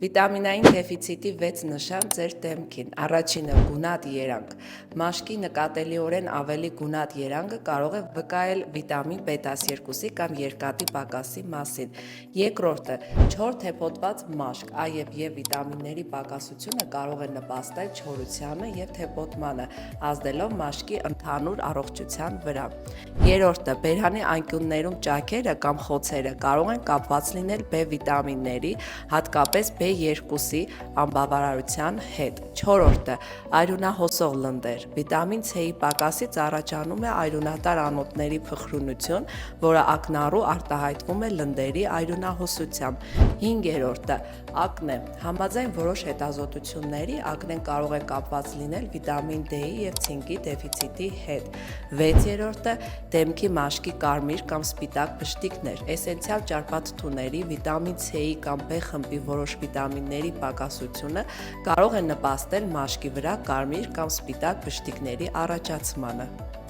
Վիտամինային դեֆիցիտի 6 նշան ձեր դեմքին։ Առաջինը՝ գունատ երանգ։ Մաշկի նկատելիորեն ավելի գունատ երանգը կարող է վկայել վիտամին B12-ի կամ երկաթի պակասի մասին։ Երկրորդը՝ չոր թեփոտված մաշկ, A և E վիտամինների պակասությունը կարող է նպաստել չորությանը և թեփոտմանը, ազդելով մաշկի ընդհանուր առողջության վրա։ Երրորդը՝ բերանի անկյուններում ճաքերը կամ խոցերը կարող են կապված լինել B վիտամինների, հատկապես B2-ի անբավարարության հետ։ Չորրորդը՝ արյունահոսող լնդեր։ Վիտամին C-ի պակասից առաջանում է արյունատար անոթների փխրունություն, որը ակնառու արտահայտվում է լնդերի արյունահոսությամբ։ Հինգերորդը՝ ակնե։ Համաձայն որոշ հետազոտությունների, ակնեն կարող է կապված լինել վիտամին D-ի և ցինկի դեֆիցիտի հետ։ Վեցերորդը՝ դեմքի մաշկի կարմիր կամ սպիտակ բշտիկներ։ Էսենցիալ ճարպաթթուների, վիտամին C-ի կամ B խմբի որոշ վիտամինների պակասությունը կարող է նպաստել մաշկի վրա կարմիր կամ սպիտակ բշտիկների առաջացմանը։